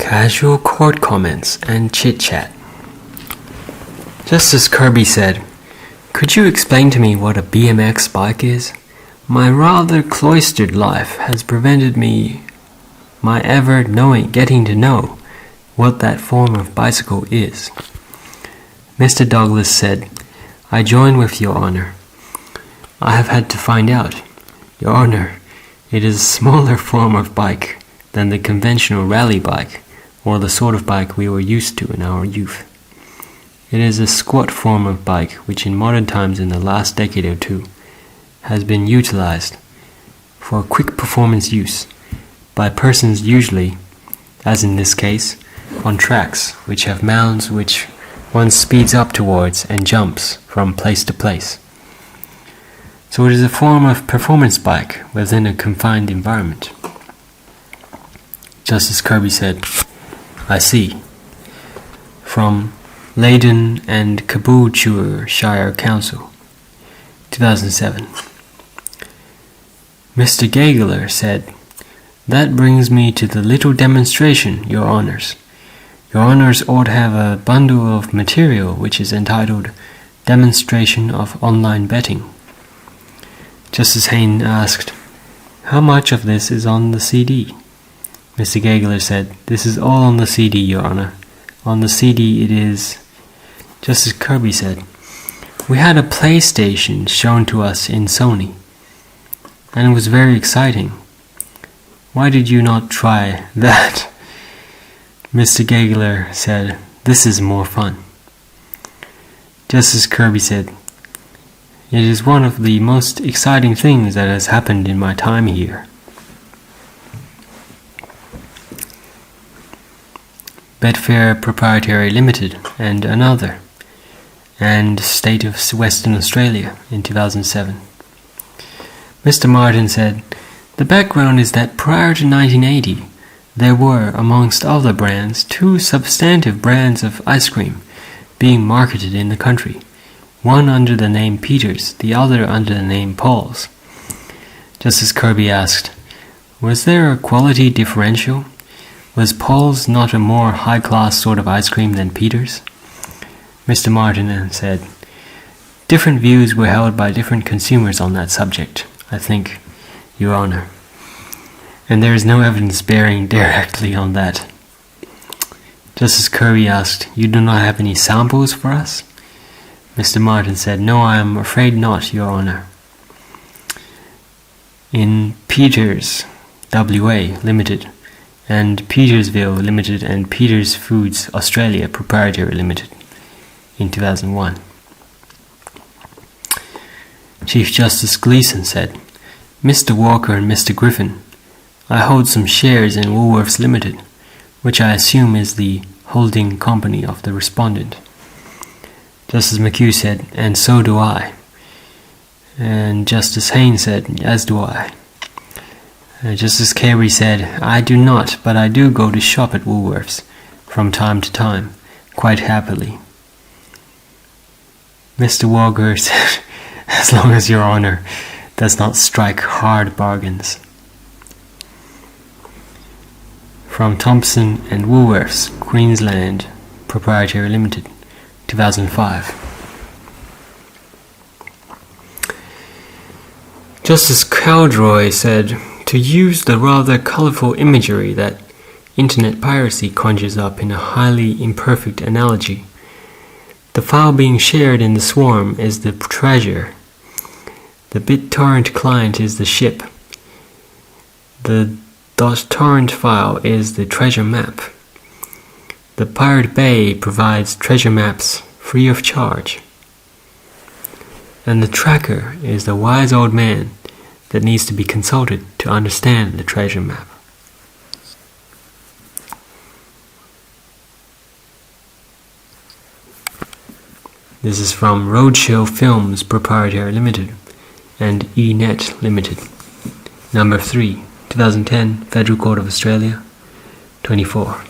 Casual court comments and chit-chat. Just as Kirby said, "Could you explain to me what a BMX bike is? My rather cloistered life has prevented my ever getting to know what that form of bicycle is." Mr. Douglas said, "I join with Your Honor. I have had to find out. Your Honor, it is a smaller form of bike than the conventional rally bike, or the sort of bike we were used to in our youth. It is a squat form of bike which in modern times, in the last decade or two, has been utilized for quick performance use by persons usually, as in this case, on tracks which have mounds which one speeds up towards and jumps from place to place. So it is a form of performance bike within a confined environment." Justice Kirby said, "I see." From Leyden and Caboolture Shire Council, 2007. Mr. Gagler said, "That brings me to the little demonstration, Your Honors. Your Honors ought to have a bundle of material which is entitled Demonstration of Online Betting." Justice Hayne asked, "How much of this is on the CD?" Mr. Gagler said, "This is all on the CD, Your Honor. On the CD it is..." Justice Kirby said, "We had a PlayStation shown to us in Sony, and it was very exciting. Why did you not try that?" Mr. Gagler said, "This is more fun." Justice Kirby said, "It is one of the most exciting things that has happened in my time here." Betfair Proprietary Limited and Another, and State of Western Australia in 2007. Mr. Martin said, "The background is that prior to 1980, there were, amongst other brands, two substantive brands of ice cream being marketed in the country, one under the name Peters, the other under the name Paul's." Justice Kirby asked, "Was there a quality differential? Was Paul's not a more high-class sort of ice cream than Peters?" Mr. Martin said, "Different views were held by different consumers on that subject, I think, Your Honor. And there is no evidence bearing directly on that." Justice Kirby asked, "You do not have any samples for us?" Mr. Martin said, "No, I am afraid not, Your Honor. In Peters, WA Limited, and Petersville Limited and Peters Foods Australia Proprietary Limited in 2001. Chief Justice Gleeson said, "Mr. Walker and Mr. Griffin, I hold some shares in Woolworths Limited, which I assume is the holding company of the respondent." Justice McHugh said, "And so do I." And Justice Haynes said, "As do I." Justice Carey said, "I do not, but I do go to shop at Woolworths from time to time, quite happily." Mr. Walker said, "As long as Your Honor does not strike hard bargains." From Thompson and Woolworths, Queensland Proprietary Limited, 2005. Justice Caldroy said, "To use the rather colourful imagery that internet piracy conjures up in a highly imperfect analogy, the file being shared in the swarm is the treasure. The BitTorrent client is the ship. The .torrent file is the treasure map. The Pirate Bay provides treasure maps free of charge. And the tracker is the wise old man that needs to be consulted to understand the treasure map." This is from Roadshow Films Proprietary Limited and eNet Limited. Number 3, 2010, Federal Court of Australia, 24.